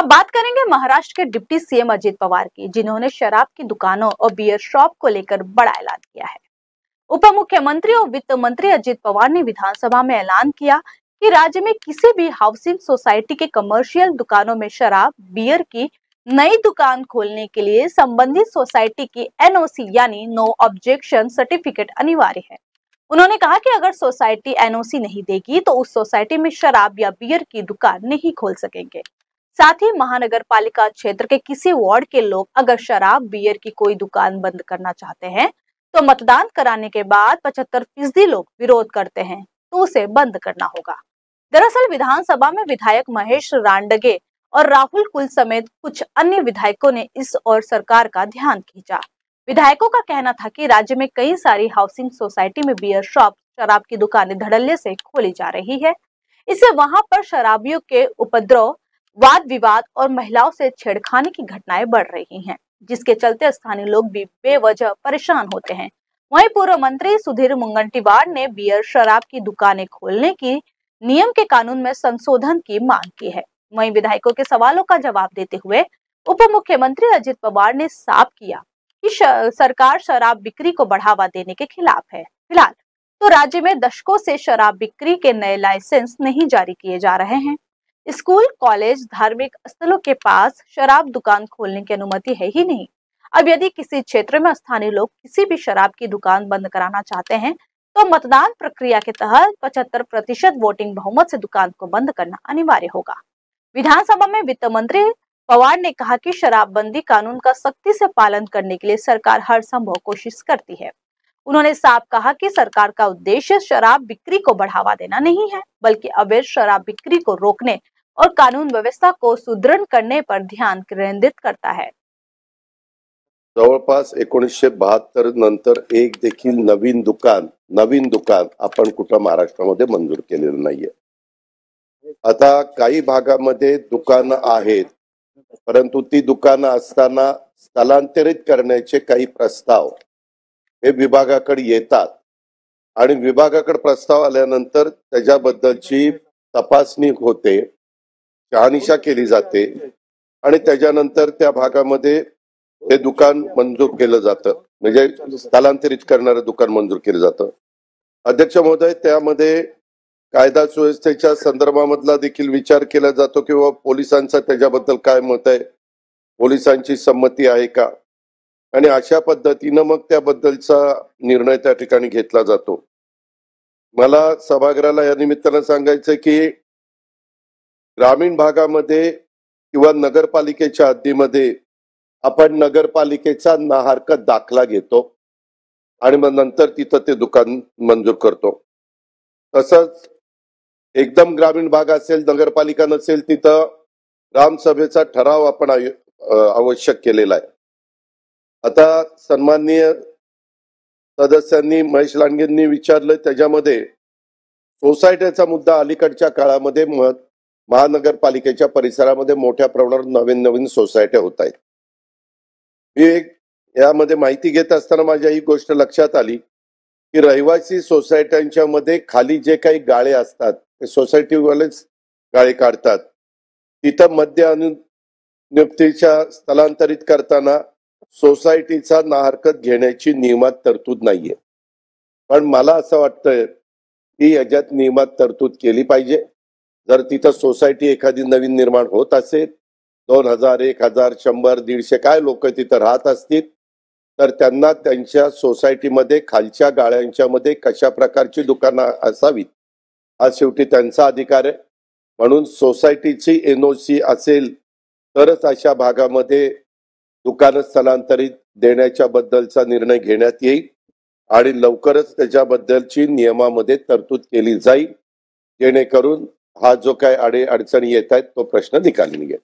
अब बात करेंगे महाराष्ट्र के डिप्टी सीएम अजित पवार की, जिन्होंने शराब की दुकानों और बियर शॉप को लेकर बड़ा ऐलान किया है। उप मुख्यमंत्री और वित्त मंत्री अजित पवार ने विधानसभा में ऐलान किया कि राज्य में किसी भी हाउसिंग सोसाइटी के कमर्शियल दुकानों में शराब बियर की नई दुकान खोलने के लिए संबंधित सोसाइटी की एनओसी यानी नो ऑब्जेक्शन सर्टिफिकेट अनिवार्य है। उन्होंने कहा कि अगर सोसाइटी एनओसी नहीं देगी तो उस सोसाइटी में शराब या बियर की दुकान नहीं खोल सकेंगे। साथ ही महानगर पालिका क्षेत्र के किसी वार्ड के लोग अगर शराब बियर की कोई दुकान बंद करना चाहते हैं तो मतदान कराने के बाद 75% लोग विरोध करते हैं तो उसे बंद करना होगा। दरअसल विधानसभा में विधायक महेश रांडगे और राहुल कुल समेत कुछ अन्य विधायकों ने इस और सरकार का ध्यान खींचा। विधायकों का कहना था कि राज्य में कई सारी हाउसिंग सोसाइटी में बियर शॉप शराब की दुकानें धड़ल्ले से खोली जा रही है। इससे वहां पर शराबियों के उपद्रव, वाद विवाद और महिलाओं से छेड़खानी की घटनाएं बढ़ रही हैं, जिसके चलते स्थानीय लोग भी बेवजह परेशान होते हैं। वहीं पूर्व मंत्री सुधीर मुनगंटीवार ने बियर शराब की दुकानें खोलने की नियम के कानून में संशोधन की मांग की है। वहीं विधायकों के सवालों का जवाब देते हुए उप मुख्यमंत्री अजित पवार ने साफ किया कि सरकार शराब बिक्री को बढ़ावा देने के खिलाफ है। फिलहाल तो राज्य में दशकों से शराब बिक्री के नए लाइसेंस नहीं जारी किए जा रहे हैं। स्कूल, कॉलेज, धार्मिक स्थलों के पास शराब दुकान खोलने की अनुमति है ही नहीं। अब यदि किसी क्षेत्र में स्थानीय लोग किसी भी शराब की दुकान बंद कराना चाहते हैं तो मतदान प्रक्रिया के तहत 75% वोटिंग बहुमत से दुकान को बंद करना अनिवार्य होगा। विधानसभा में वित्त मंत्री पवार ने कहा कि शराबबंदी कानून का सख्ती से पालन करने के लिए सरकार हर संभव कोशिश करती है। उन्होंने साफ कहा कि सरकार का उद्देश्य शराब बिक्री को बढ़ावा देना नहीं है, बल्कि अवैध शराब बिक्री को रोकने और कानून व्यवस्था को सुदृढ़ करने पर ध्यान केंद्रित करता है। जवळपास 1972 नंतर एक देखील नवीन दुकान आपण कुठं महाराष्ट्रामध्ये मंजूर केलेलं नाहीये। आता काही भागामध्ये दुकानं आहेत, परंतु ती दुकानं असताना स्थलांतरित करण्याचे काही प्रस्ताव हे विभागाकडे येतात आणि विभागाकडे प्रस्ताव आल्यानंतर त्याच्याबद्दलची तपासणी होते, शहानिशा केली जाते आणि त्याच्यानंतर त्या भागामध्ये ते दुकान मंजूर केलं जातं, म्हणजे स्थलांतरित करणारं दुकान मंजूर केलं जातं। अध्यक्ष महोदय, त्यामध्ये कायदा सुव्यवस्थेच्या संदर्भामधला देखील विचार केला जातो किंवा पोलिसांचा त्याच्याबद्दल काय मत आहे, पोलिसांची संमती आहे का, आणि अशा पद्धतीनं मग त्याबद्दलचा निर्णय त्या ठिकाणी घेतला जातो। मला सभागृहाला या निमित्तानं सांगायचं की ग्रामीण भागामध्ये किंवा नगरपालिकेच्या हद्दीमध्ये आपण नगरपालिकेचा ना हरकत दाखला घेतो आणि मग नंतर तिथं ते दुकान मंजूर करतो। तसंच एकदम ग्रामीण भाग असेल, नगरपालिका नसेल, तिथं ग्रामसभेचा ठराव आपण आवश्यक केलेला आहे। आता सन्माननीय सदस्यांनी महेश लांडगेंनी विचारलं, त्याच्यामध्ये सोसायटीचा मुद्दा अलीकडच्या काळामध्ये महानगरपालिकेच्या परिसरामध्ये मोठ्या प्रमाणावर नवीन सोसायट्या होत आहेत। मी यामध्ये माहिती घेत असताना माझ्या ही गोष्ट लक्षात आली की रहिवासी सोसायट्यांच्या मध्ये खाली जे काही गाळे असतात ते सोसायटीवालेच गाळे काढतात। तिथं मद्य अनुज्ञप्तीच्या स्थलांतरित करताना सोसायटीचा ना हरकत घेण्याची नियमात तरतूद नाहीये, पण मला असं वाटतं की याच्यात नियमात तरतूद केली पाहिजे। जर तिथं सोसायटी एखादी नवीन निर्माण होत असेल, 2000, 1000, 100, 150 काय लोक तिथं राहत असतील, तर त्यांना त्यांच्या सोसायटीमध्ये खालच्या गाळ्यांच्या मध्ये कशा प्रकारची दुकानं असावीत हा शेवटी त्यांचा अधिकार आहे। म्हणून सोसायटीची एनओसी असेल तरच अशा भागामध्ये दुकानं स्थलांतरित देण्याच्या बद्दलचा निर्णय घेण्यात येईल आणि लवकरच त्याच्याबद्दलची नियमामध्ये तरतूद केली जाईल, जेणेकरून हा जो काही अडचणी येत आहेत तो प्रश्न निकाली निघेल।